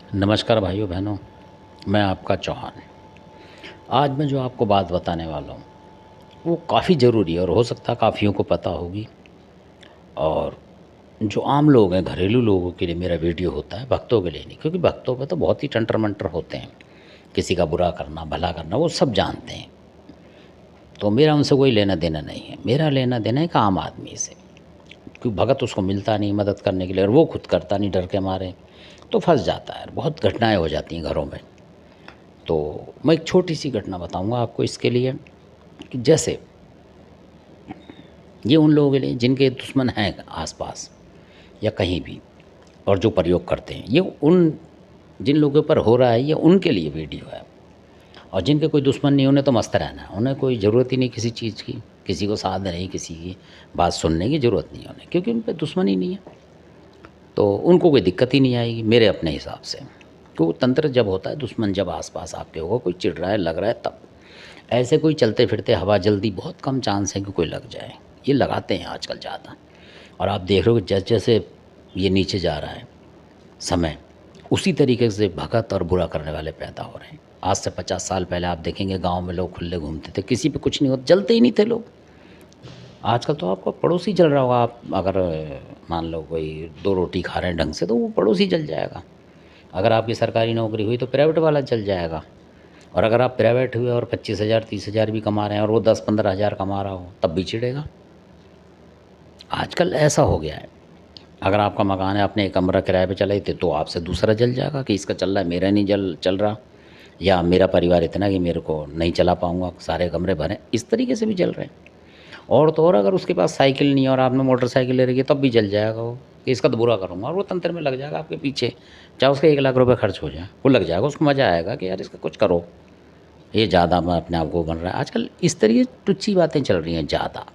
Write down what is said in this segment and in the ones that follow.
नमस्कार भाइयों बहनों, मैं आपका चौहान। आज मैं जो आपको बात बताने वाला हूँ वो काफ़ी ज़रूरी है और हो सकता है काफ़ियों को पता होगी। और जो आम लोग हैं, घरेलू लोगों के लिए मेरा वीडियो होता है, भक्तों के लिए नहीं, क्योंकि भक्तों पे तो बहुत ही टंटर मंटर होते हैं। किसी का बुरा करना, भला करना, वो सब जानते हैं। तो मेरा उनसे कोई लेना देना नहीं है। मेरा लेना देना है एक आम आदमी से, क्योंकि भगत उसको मिलता नहीं मदद करने के लिए, और वो खुद करता नहीं डर के मारे, तो फंस जाता है। बहुत घटनाएं हो जाती हैं घरों में। तो मैं एक छोटी सी घटना बताऊंगा आपको इसके लिए, कि जैसे ये उन लोगों के लिए जिनके दुश्मन हैं आसपास या कहीं भी, और जो प्रयोग करते हैं, ये उन जिन लोगों पर हो रहा है, ये उनके लिए वीडियो है। और जिनके कोई दुश्मन नहीं, उन्हें तो मस्त रहना है, उन्हें कोई ज़रूरत ही नहीं किसी चीज़ की, किसी को साथ नहीं, किसी की बात सुनने की ज़रूरत नहीं है उन्हें, क्योंकि उन पर दुश्मन ही नहीं है। तो उनको कोई दिक्कत ही नहीं आएगी मेरे अपने हिसाब से। तो तंत्र जब होता है, दुश्मन जब आसपास आपके होगा, कोई चिढ़ रहा है, लग रहा है, तब। ऐसे कोई चलते फिरते हवा जल्दी बहुत कम चांस है कि कोई लग जाए। ये लगाते हैं आजकल ज़्यादा। और आप देख रहे हो कि जैसे जैसे ये नीचे जा रहा है समय, उसी तरीके से भगत और बुरा करने वाले पैदा हो रहे हैं। आज से 50 साल पहले आप देखेंगे गांव में लोग खुले घूमते थे, किसी पे कुछ नहीं होता, जलते ही नहीं थे लोग। आजकल तो आपको पड़ोसी जल रहा होगा। आप अगर मान लो कोई 2 रोटी खा रहे हैं ढंग से, तो वो पड़ोसी जल जाएगा। अगर आपकी सरकारी नौकरी हुई तो प्राइवेट वाला जल जाएगा। और अगर आप प्राइवेट हुए और 25,000 30,000 भी कमा रहे हैं और वो 10-15 हज़ार कमा रहा हो, तब भी चिढ़ेगा। आजकल ऐसा हो गया है। अगर आपका मकान है, आपने एक कमरा किराए पे चलाए थे, तो आपसे दूसरा जल जाएगा कि इसका चल रहा है, मेरा नहीं चल रहा, या मेरा परिवार इतना कि मेरे को नहीं चला पाऊंगा, सारे कमरे भरे, इस तरीके से भी जल रहे हैं। और तो और अगर उसके पास साइकिल नहीं है और आपने मोटरसाइकिल ले रखी है, तब भी जल जाएगा वो, कि इसका तो बुरा करूँगा, और वो तंत्र में लग जाएगा आपके पीछे। चाहे उसके 1 लाख रुपए खर्च हो जाए, वो लग जाएगा, उसको मज़ा आएगा कि यार इसका कुछ करो, ये ज़्यादा मैं अपने आप को बन रहा है। आजकल इस तरीके टुच्ची बातें चल रही हैं ज़्यादा।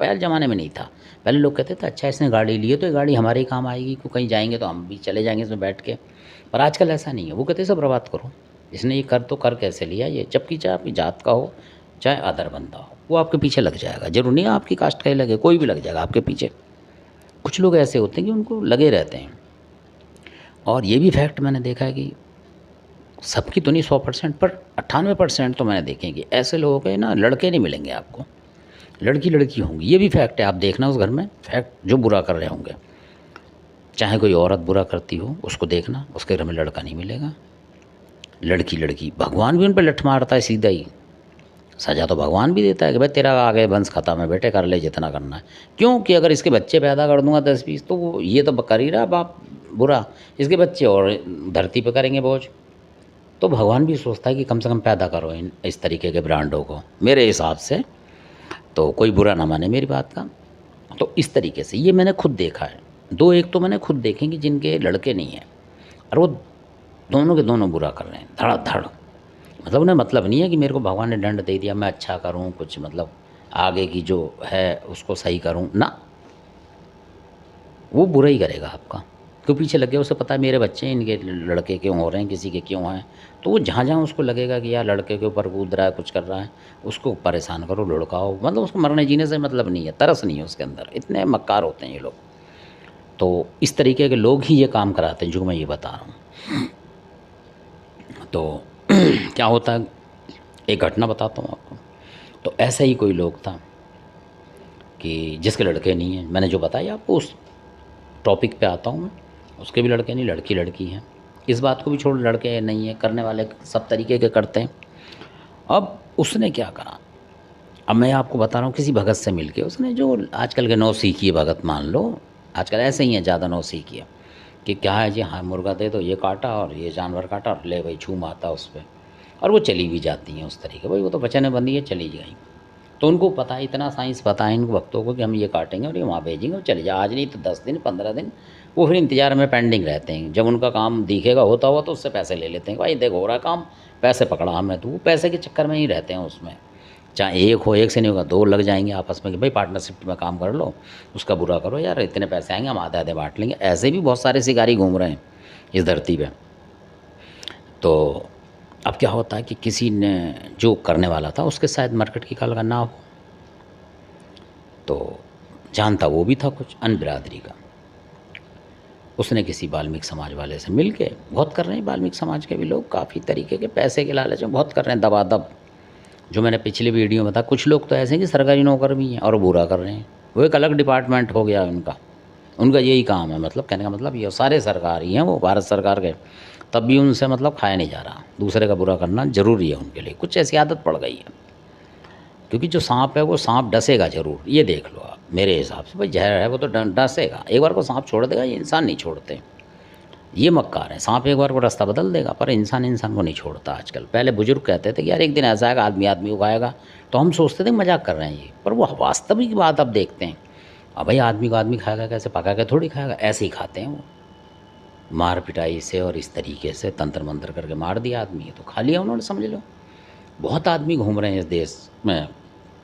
पहले ज़माने में नहीं था। पहले लोग कहते थे अच्छा इसने गाड़ी ली है तो ये गाड़ी हमारे ही काम आएगी, क्यों कहीं जाएंगे तो हम भी चले जाएंगे इसमें बैठ के। पर आजकल ऐसा नहीं है। वो कहते सब बर्बाद करो, इसने ये कर तो कर कैसे लिया ये, जबकि चाहे आपकी जात का हो चाहे अदर बंदा हो, वो आपके पीछे लग जाएगा। जरूर नहीं है आपकी कास्ट का ही लगे, कोई भी लग जाएगा आपके पीछे। कुछ लोग ऐसे होते हैं कि उनको लगे रहते हैं। और ये भी फैक्ट मैंने देखा है कि सबकी तो नहीं, 100% पर 98% तो मैंने देखे कि ऐसे लोगों के ना लड़के नहीं मिलेंगे आपको, लड़की लड़की होंगी। ये भी फैक्ट है, आप देखना उस घर में फैक्ट जो बुरा कर रहे होंगे। चाहे कोई औरत बुरा करती हो, उसको देखना, उसके घर में लड़का नहीं मिलेगा, लड़की लड़की। भगवान भी उन पर लठ मारता है सीधा ही। सजा तो भगवान भी देता है कि भाई तेरा आगे वंश खत्म है बेटे, कर ले जितना करना है। क्योंकि अगर इसके बच्चे पैदा कर दूंगा 10-20, तो वो ये तो कर ही रहा बाप बुरा, इसके बच्चे और धरती पे करेंगे बोझ। तो भगवान भी सोचता है कि कम से कम पैदा करो इन इस तरीके के ब्रांडों को, मेरे हिसाब से। तो कोई बुरा ना माने मेरी बात का। तो इस तरीके से ये मैंने खुद देखा है। दो एक तो मैंने खुद देखे कि जिनके लड़के नहीं हैं, और वो दोनों के दोनों बुरा कर रहे हैं धड़ाधड़। मतलब उन्हें मतलब नहीं है कि मेरे को भगवान ने दंड दे दिया, मैं अच्छा करूं कुछ, मतलब आगे की जो है उसको सही करूं ना, वो बुरा ही करेगा आपका। क्यों पीछे लग गया, उसे पता है मेरे बच्चे हैं, इनके लड़के क्यों हो रहे हैं, किसी के क्यों हैं। तो वो जहाँ जहाँ उसको लगेगा कि यार लड़के के ऊपर कूद रहा है, कुछ कर रहा है, उसको परेशान करो, लुढ़काओ। मतलब उसको मरने जीने से मतलब नहीं है, तरस नहीं है उसके अंदर। इतने मक्कार होते हैं ये लोग। तो इस तरीके के लोग ही ये काम कराते हैं जो मैं ये बता रहा हूँ। तो क्या होता है, एक घटना बताता हूँ आपको। तो ऐसा ही कोई लोग था कि जिसके लड़के नहीं हैं, मैंने जो बताया आपको उस टॉपिक पे आता हूँ मैं। उसके भी लड़के नहीं, लड़की लड़की है। इस बात को भी छोड़, लड़के नहीं है, करने वाले सब तरीके के करते हैं। अब उसने क्या करा, अब मैं आपको बता रहा हूँ। किसी भगत से मिल के उसने, जो आजकल के नौ सीखी है भगत मान लो, आजकल ऐसे ही है ज़्यादा नौ सीखी है, कि क्या है जी, हाँ मुर्गा दे दो, ये काटा और ये जानवर काटा और ले भाई छू माता उस पर, और वो चली भी जाती हैं उस तरीके। भाई वो तो बचने बंदी है, चली गई। तो उनको पता है, इतना साइंस पता है इनको भक्तों को कि हम ये काटेंगे और ये वहाँ भेजेंगे और चले जाए, आज नहीं तो 10 दिन 15 दिन। वो फिर इंतजार में पेंडिंग रहते हैं। जब उनका काम दिखेगा होता हुआ तो उससे पैसे ले लेते हैं, भाई देखो हो रहा काम, पैसे पकड़ा हमें। तो वो पैसे के चक्कर में ही रहते हैं उसमें। चाहे एक हो, एक से नहीं होगा, दो लग जाएंगे आपस में कि भाई पार्टनरशिप में काम कर लो, उसका बुरा करो, यार इतने पैसे आएंगे हम आधे आधे बांट लेंगे। ऐसे भी बहुत सारे शिकारी घूम रहे हैं इस धरती पे। तो अब क्या होता है कि किसी ने, जो करने वाला था उसके शायद मरकट की कल का ना हो, तो जानता वो भी था कुछ अन बिरादरी का। उसने किसी वाल्मीकि समाज वाले से मिल के, बहुत कर रहे हैं वाल्मीकि समाज के भी लोग, काफ़ी तरीके के पैसे के लालच में बहुत कर रहे हैं दबादब। जो मैंने पिछली वीडियो में बताया, कुछ लोग तो ऐसे हैं कि सरकारी नौकर भी हैं और बुरा कर रहे हैं, वो एक अलग डिपार्टमेंट हो गया उनका, उनका यही काम है। मतलब कहने का मतलब ये सारे सरकारी हैं, वो भारत सरकार के, तब भी उनसे मतलब खाया नहीं जा रहा। दूसरे का बुरा करना ज़रूरी है उनके लिए, कुछ ऐसी आदत पड़ गई है। क्योंकि जो सांप है वो सांप डसेगा ज़रूर, ये देख लो आप मेरे हिसाब से। भाई जहर है वो तो डसेगा, एक बार को सांप छोड़ देगा, ये इंसान नहीं छोड़ते। ये मक्कार है, सांप एक बार को रास्ता बदल देगा पर इंसान इंसान को नहीं छोड़ता आजकल। पहले बुजुर्ग कहते थे कि यार एक दिन ऐसा आएगा आदमी आदमी को खाएगा, तो हम सोचते थे मजाक कर रहे हैं ये, पर वो वास्तविक बात अब देखते हैं। अब भाई आदमी को आदमी खाएगा कैसे, पका के थोड़ी खाएगा, ऐसे ही खाते हैं वो, मार पिटाई से और इस तरीके से तंत्र मंत्र करके मार दिया आदमी, तो खा लिया उन्होंने, समझ लो। बहुत आदमी घूम रहे हैं इस देश में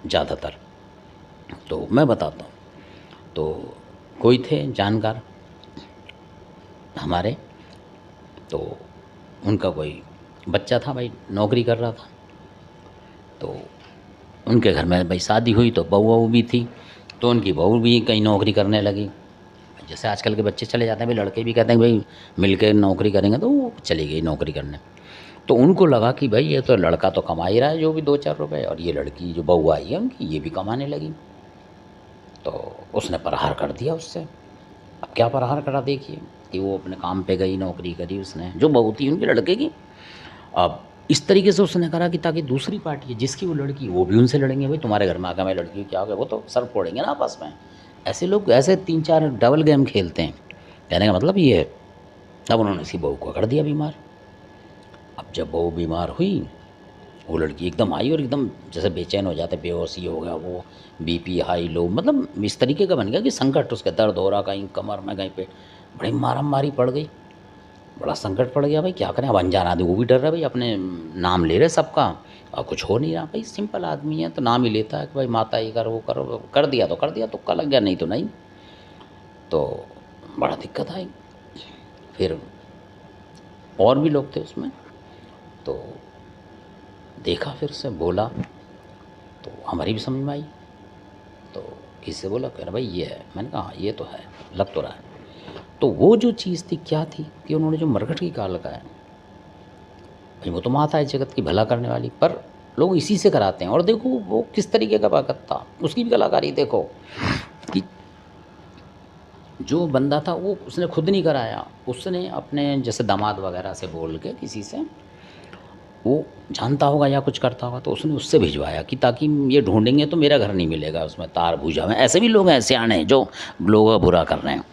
ज़्यादातर। तो मैं बताता हूँ, तो कोई थे जानकार हमारे, तो उनका कोई बच्चा था भाई, नौकरी कर रहा था। तो उनके घर में भाई शादी हुई, तो बहू वहू भी थी, तो उनकी बहू भी कहीं नौकरी करने लगी। जैसे आजकल के बच्चे चले जाते हैं भाई, लड़के भी कहते हैं भाई मिल के नौकरी करेंगे, तो वो चली गई नौकरी करने। तो उनको लगा कि भाई ये तो लड़का तो कमा ही रहा है जो भी 2-4 रुपए, और ये लड़की जो बहू आई है उनकी, ये भी कमाने लगी। तो उसने प्रहार कर दिया उससे। अब क्या प्रहार करा देखिए, कि वो अपने काम पे गई, नौकरी करी उसने, जो बहू थी उनकी लड़के की। अब इस तरीके से उसने करा कि ताकि दूसरी पार्टी है जिसकी वो लड़की, वो भी उनसे लड़ेंगे, भाई तुम्हारे घर में आकर मैं लड़की क्या हो गया, वो तो सर फोड़ेंगे ना आपस में। ऐसे लोग ऐसे 3-4 डबल गेम खेलते हैं, कहने का मतलब ये है। अब उन्होंने इसी बहू को कर दिया बीमार। अब जब बहू बीमार हुई, वो लड़की एकदम आई और एकदम जैसे बेचैन हो जाते, बेहोशी हो गया वो, बीपी हाई लो, मतलब इस तरीके का बन गया कि संकट, उसके दर्द हो रहा कहीं कमर में कहीं पे, बड़ी मारम मारी पड़ गई, बड़ा संकट पड़ गया। भाई क्या करें, अब अनजान आदमी वो भी डर रहा है भाई, अपने नाम ले रहे सबका और कुछ हो नहीं रहा। भाई सिंपल आदमी है तो नाम ही लेता है कि भाई माता ये कर वो करो, कर दिया तो कर दिया, तुक्का लग गया, नहीं तो नहीं। तो बड़ा दिक्कत आई। फिर और भी लोग थे उसमें, तो देखा, फिर से बोला, तो हमारी भी समझ में आई। तो किससे बोला, कह रहा भाई ये है। मैंने कहा हाँ ये तो है, लग तो रहा है। तो वो जो चीज़ थी क्या थी कि उन्होंने जो मरघट की काल लगाया, भाई वो तो माता है जगत की भला करने वाली, पर लोग इसी से कराते हैं। और देखो वो किस तरीके का भगत था, उसकी भी कलाकारी देखो कि जो बंदा था वो उसने खुद नहीं कराया, उसने अपने जैसे दामाद वगैरह से बोल के, किसी से वो जानता होगा या कुछ करता होगा, तो उसने उससे भिजवाया कि ताकि ये ढूंढेंगे तो मेरा घर नहीं मिलेगा उसमें, तार भूजा में। ऐसे भी लोग हैं सियाने जो लोगों का बुरा कर रहे हैं,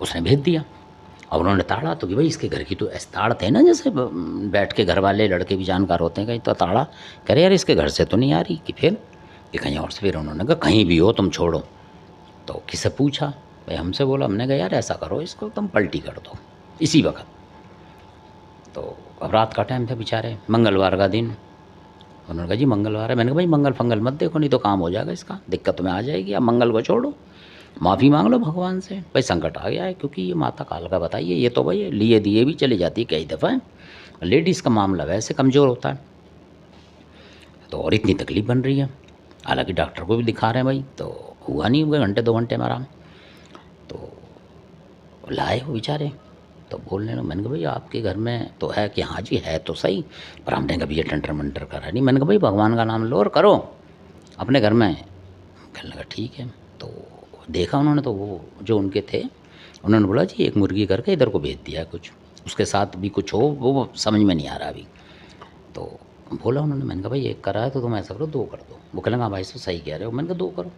उसने भेज दिया। और उन्होंने ताड़ा तो कि भाई इसके घर की तो ऐसे ताड़ थे ना, जैसे बैठ के घर वाले लड़के भी जानकार होते हैं, कहीं तो ताड़ा करे यार इसके घर से तो नहीं आ रही, कि फिर ये कहीं और से। फिर उन्होंने कहा कहीं भी हो तुम छोड़ो। तो किससे पूछा, भाई हमसे बोला। हमने कहा यार ऐसा करो, इसको तुम पलटी कर दो इसी वक्त। तो अब रात का टाइम था बेचारे, मंगलवार का दिन। उन्होंने कहा जी मंगलवार है। मैंने कहा भाई मंगल फंगल मत देखो, नहीं तो काम हो जाएगा इसका, दिक्कत में आ जाएगी, अब मंगल को छोड़ो, माफ़ी मांग लो भगवान से, भाई संकट आ गया है। क्योंकि ये माता काल का बताइए, ये तो भाई लिए दिए भी चली जाती है कई दफ़ा, लेडीज़ का मामला वैसे कमज़ोर होता है। तो और इतनी तकलीफ़ बन रही है, हालांकि डॉक्टर को भी दिखा रहे हैं भाई, तो हुआ नहीं, हुए घंटे 2 घंटे में आराम। तो लाए वो बेचारे, तो बोलने लगे। मैंने कहा भाई आपके घर में तो है कि, हाँ जी है तो सही, पर हमने कभी ये टंटर मंटर करा नहीं। मैंने कहा भाई भगवान का नाम लो और करो अपने घर में। कहने लगा ठीक है। तो देखा उन्होंने, तो वो जो उनके थे उन्होंने बोला जी एक मुर्गी करके इधर को भेज दिया, कुछ उसके साथ भी कुछ हो, वो समझ में नहीं आ रहा अभी। तो बोला उन्होंने, मैंने कहा भाई एक करा है तो तुम ऐसा करो 2 कर दो। वो कहने लगा भाई साहब सही कह रहे हो। मैंने कहा 2 करो,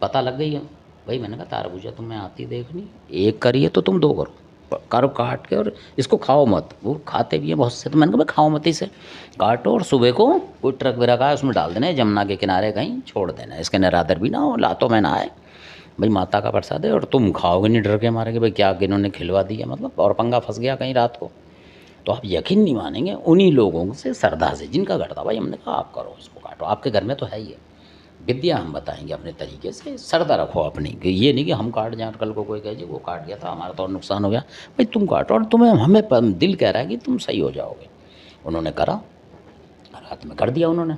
पता लग गई है भाई। मैंने कहा तारबूजा तुम्हें आती देखनी, एक करी है तो तुम 2 करो, करो काट के, और इसको खाओ मत। वो खाते भी हैं बहुत से, तो मैंने कहा भाई खाओ मत, इसे काटो और सुबह को कोई ट्रक वगैरह का है उसमें डाल देना, जमुना के किनारे कहीं छोड़ देना, इसके निरादर भी ना हो, लातों में ना आए, भाई माता का प्रसाद है। और तुम खाओगे नहीं डर के मारे कि भाई क्या इन्होंने खिलवा दिया, मतलब और पंगा फंस गया कहीं रात को। तो आप यकीन नहीं मानेंगे, उन्हीं लोगों से श्रद्धा से जिनका घर था भाई, हमने कहा आप करो इसको काटो, आपके घर में तो है ही है, विद्या हम बताएंगे अपने तरीके से, श्रद्धा रखो अपनी, कि ये नहीं कि हम काट जाएँ, कल को कोई कहे जी वो काट गया था हमारा तो और नुकसान हो गया। भाई तुम काटो, और तुम्हें हमें दिल कह रहा है कि तुम सही हो जाओगे। उन्होंने करा, रात में कर दिया उन्होंने,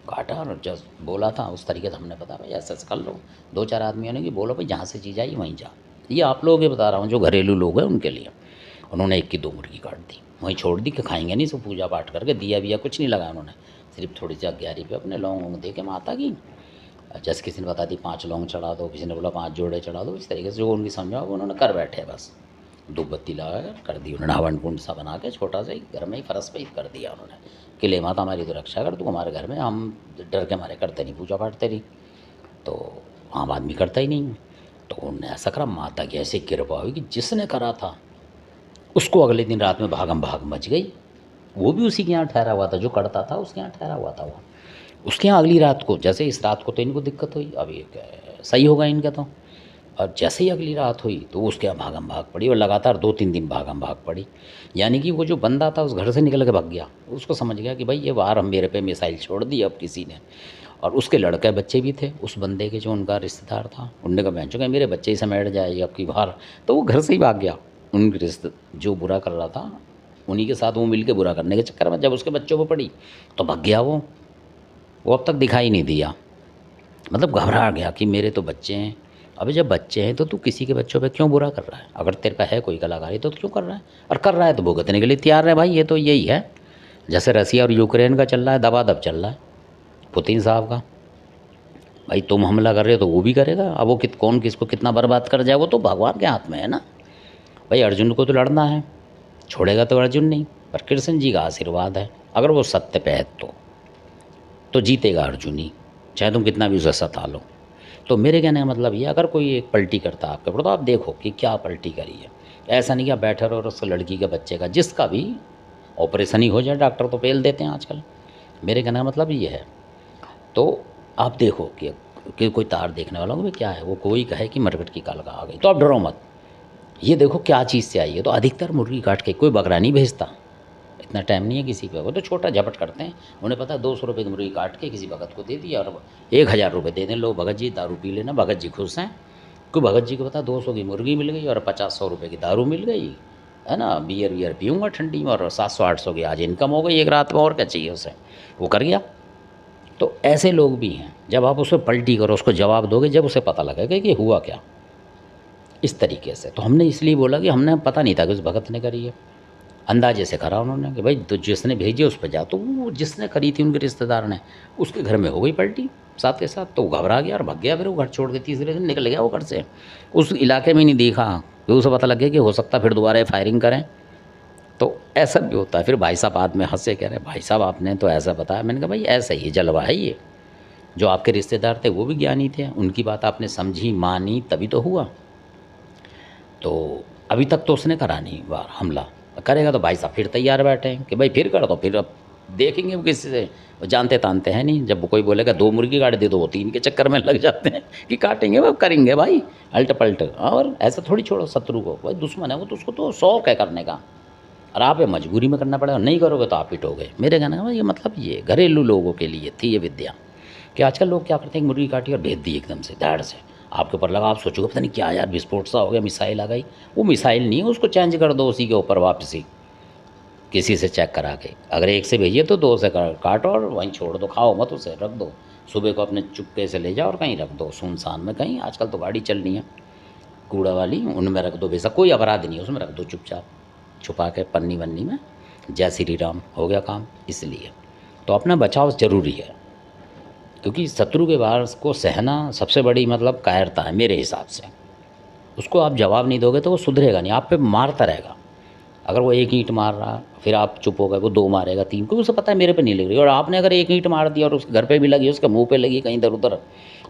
काटा, और जस्ट बोला था उस तरीके से हमने बताया भाई ऐसे ऐसे कर लो। 2-4 आदमियों ने कि बोलो भाई जहाँ से चीज़ आई वहीं जा, ये आप लोगों के बता रहा हूँ, जो घरेलू लोग हैं उनके लिए। उन्होंने 1 की 2 मुर्गी काट दी, वहीं छोड़ दी कि खाएंगे नहीं, सब पूजा पाठ करके दिया विया कुछ नहीं लगाया उन्होंने, सिर्फ थोड़ी सी अग्यारी पे अपने लौंग वोंग दे के माता की, जैसे किसी ने बता दी 5 लौंग चढ़ा दो, किसी ने बोला 5 जोड़े चढ़ा दो, इस तरीके से जो उनकी समझा वो उन्होंने कर बैठे बस। धूप बत्ती लगा कर दी उन्होंने, हवन कुंड सा बना के छोटा सा ही घर में ही फरस पे ही कर दिया उन्होंने कि ले माता हमारी तो रक्षा कर, तू हमारे घर में, हम डर के हमारे करते नहीं पूजा पाठ तेरी, तो आम आदमी करता ही नहीं। तो उन्होंने ऐसा करा, माता की ऐसी कृपा हुई कि जिसने करा था उसको अगले दिन रात में भागम भाग मच गई। वो भी उसी के यहाँ ठहरा हुआ था, जो करता था उसके यहाँ ठहरा हुआ था वो। उसके यहाँ अगली रात को, जैसे इस रात को तो इनको दिक्कत हुई, अब ये सही होगा इनका तो, और जैसे ही अगली रात हुई तो उसके यहाँ भागम भाग पड़ी, और लगातार 2-3 दिन भागम भाग पड़ी। यानी कि वो जो बंदा था उस घर से निकल के भाग गया, उसको समझ गया कि भाई ये बाहर हम मेरे पे मिसाइल छोड़ दी अब किसी ने। और उसके लड़के बच्चे भी थे उस बंदे के, जो उनका रिश्तेदार था, उनने कहा बहन चुका मेरे बच्चे ही समेट जाए अब की बाहर, तो वो घर से ही भाग गया। उनके रिश्ते जो बुरा कर रहा था उन्हीं के साथ वो मिल के बुरा करने के चक्कर में जब उसके बच्चों को पड़ी तो भाग गया वो अब तक दिखाई नहीं दिया। मतलब घबरा गया कि मेरे तो बच्चे हैं। अबे जब बच्चे हैं तो तू किसी के बच्चों पे क्यों बुरा कर रहा है? अगर तेरे पे है कोई कलाकारी तो क्यों कर रहा है? और कर रहा है तो भुगतने के लिए तैयार है भाई, ये तो यही है। जैसे रसिया और यूक्रेन का चल रहा है, दबादब चल रहा है पुतिन साहब का। भाई तुम हमला कर रहे हो तो वो भी करेगा, अब वो कौन किसको कितना बर्बाद कर जाए वो तो भगवान के हाथ में है ना। भाई अर्जुन को तो लड़ना है, छोड़ेगा तो अर्जुन नहीं, पर कृष्ण जी का आशीर्वाद है, अगर वो सत्य पे है तो जीतेगा अर्जुन ही, चाहे तुम कितना भी उसे सता लो। तो मेरे कहने का मतलब ये, अगर कोई एक पलटी करता है आपके ऊपर तो आप देखो कि क्या पलटी करी है। ऐसा नहीं कि आप बैठे रहो और उस लड़की के बच्चे का, जिसका भी ऑपरेशन ही हो जाए, डॉक्टर तो पेल देते हैं आजकल। मेरे कहने का मतलब ये है। तो आप देखो कि कोई तार देखने वाला हो क्या है, वो कोई कहे कि मरकट की कालका आ गई तो आप डरो मत, ये देखो क्या चीज़ से आई है। तो अधिकतर मुर्गी काट के कोई बकरा नहीं भेजता, इतना टाइम नहीं है किसी पे, वो तो छोटा झपट करते हैं। उन्हें पता है 200 रुपये की मुर्गी काट के किसी भगत को दे दिया और 1000 रुपये दे दें, लो भगत जी दारू पी लेना, भगत जी खुश हैं। कोई भगत जी को पता 200 की मुर्गी मिल गई और 50-100 रुपये की दारू मिल गई है ना, बियर वियर पीऊँगा ठंडी में, और 700-800 की आज इनकम हो गई एक रात में, और क्या चाहिए उसे, वो कर गया। तो ऐसे लोग भी हैं, जब आप उस पर पलटी करो, उसको जवाब दोगे जब उसे पता लगेगा कि हुआ क्या, इस तरीके से। तो हमने इसलिए बोला कि हमने पता नहीं था कि उस भगत ने करी है, अंदाजे से करा उन्होंने कि भाई तो जिसने भेजी उस पर जा, तो वो जिसने करी थी उनके रिश्तेदार ने, उसके घर में हो गई पलटी साथ के साथ, तो वो घबरा गया और भाग गया। फिर वो घर छोड़ के तीसरे दिन निकल गया वो घर से, उस इलाके में नहीं देखा, फिर उसे पता लग गया कि हो सकता फिर दोबारा फायरिंग करें। तो ऐसा भी होता है। फिर भाई साहब बाद में हंसे, कह रहे भाई साहब आपने तो ऐसा बताया। मैंने कहा भाई ऐसा ही जलवा है ये, जो आपके रिश्तेदार थे वो भी ज्ञानी थे, उनकी बात आपने समझी मानी तभी तो हुआ। तो अभी तक तो उसने करा नहीं बार हमला, करेगा तो भाई साहब फिर तैयार बैठे हैं कि भाई फिर कर दो, फिर अब देखेंगे वो किसी से, वो जानते तानते हैं नहीं। जब कोई बोलेगा 2 मुर्गी काट दे तो वो 3 के चक्कर में लग जाते हैं कि काटेंगे वो करेंगे भाई अल्ट पल्ट। और ऐसा थोड़ी छोड़ो शत्रु को, भाई दुश्मन है वो तो उसको तो शौक है करने का, और आप ये मजबूरी में करना पड़ेगा, नहीं करोगे तो आप पिटोगे। मेरे कहने का ये मतलब ये घरेलू लोगों के लिए थी ये विद्या, कि आजकल लोग क्या करते हैं, मुर्गी काटी और भेज दी एकदम से दाड़ से आपके ऊपर लगा, आप सोचोगे पता नहीं क्या यार विस्फोट सा हो गया, मिसाइल आ गई। वो मिसाइल नहीं है, उसको चेंज कर दो उसी के ऊपर वापसी, किसी से चेक करा के। अगर एक से भेजिए तो 2 से काटो और वहीं छोड़ दो, खाओ मत उसे, रख दो। सुबह को अपने चुपके से ले जाओ और कहीं रख दो सुनसान में कहीं, आजकल तो गाड़ी चल रही है कूड़ा वाली, उनमें रख दो, बेशक कोई अपराध नहीं है उसमें, रख दो चुपचाप छुपा के पन्नी वन्नी में, जय श्री राम, हो गया काम। इसलिए तो अपना बचाव ज़रूरी है, क्योंकि शत्रु के वार को सहना सबसे बड़ी मतलब कायरता है मेरे हिसाब से। उसको आप जवाब नहीं दोगे तो वो सुधरेगा नहीं, आप पे मारता रहेगा। अगर वो 1 ईंट मार रहा फिर आप चुप हो गए, वो 2 मारेगा 3, क्योंकि उसे पता है मेरे पे नहीं लग रही। और आपने अगर 1 ईंट मार दिया और उसके घर पे भी लगी, उसके मुंह पे लगी कहीं इधर उधर,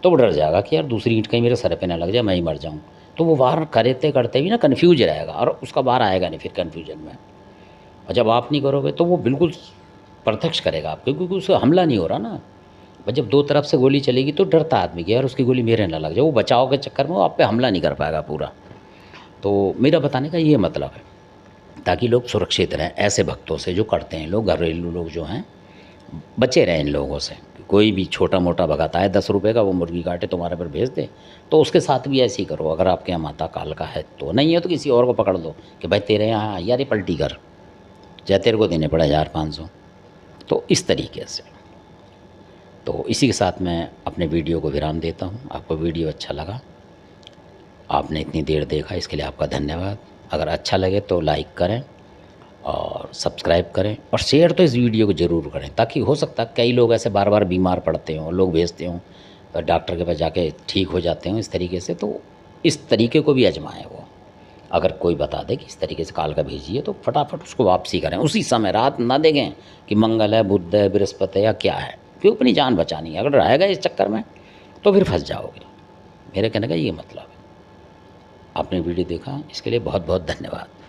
तो वो डर जाएगा कि यार दूसरी ईंट कहीं मेरे सर पे ना लग जाए, मैं ही मर जाऊँ। तो वो वार करते करते भी ना कन्फ्यूज रहेगा और उसका वार आएगा नहीं फिर कन्फ्यूजन में। और जब आप नहीं करोगे तो वो बिल्कुल प्रत्यक्ष करेगा आपको, क्योंकि उसका हमला नहीं हो रहा ना। और जब 2 तरफ से गोली चलेगी तो डरता आदमी कि यार उसकी गोली मेरे ना लग जाए, वो बचाव के चक्कर में वो आप पे हमला नहीं कर पाएगा पूरा। तो मेरा बताने का ये मतलब है, ताकि लोग सुरक्षित रहें ऐसे भक्तों से जो करते हैं लोग, घरेलू लोग जो हैं बचे रहें इन लोगों से। कोई भी छोटा मोटा भगत आए 10 रुपये का वो मुर्गी काटे तुम्हारे पर भेज दे, तो उसके साथ भी ऐसे ही करो। अगर आपके यहाँ माता काल का है तो, नहीं है तो किसी और को पकड़ लो कि भाई तेरे यहाँ यार ये पलटी कर, चाहे तेरे को देने पड़े 1500। तो इस तरीके से। तो इसी के साथ मैं अपने वीडियो को विराम देता हूँ। आपको वीडियो अच्छा लगा, आपने इतनी देर देखा, इसके लिए आपका धन्यवाद। अगर अच्छा लगे तो लाइक करें और सब्सक्राइब करें और शेयर तो इस वीडियो को ज़रूर करें, ताकि हो सकता है कई लोग ऐसे बार बार बीमार पड़ते हों, लोग भेजते हों और डॉक्टर के पास जाके ठीक हो जाते हों इस तरीके से, तो इस तरीके को भी आजमाएं। वो अगर कोई बता दे कि इस तरीके से काल का भेजिए तो फटाफट उसको वापसी करें उसी समय, रात ना देखें कि मंगल है, बुध है, बृहस्पति है या क्या है, क्यों अपनी जान बचानी है। अगर रहेगा इस चक्कर में तो फिर फंस जाओगे। मेरे कहने का ये मतलब है। आपने वीडियो देखा, इसके लिए बहुत बहुत धन्यवाद।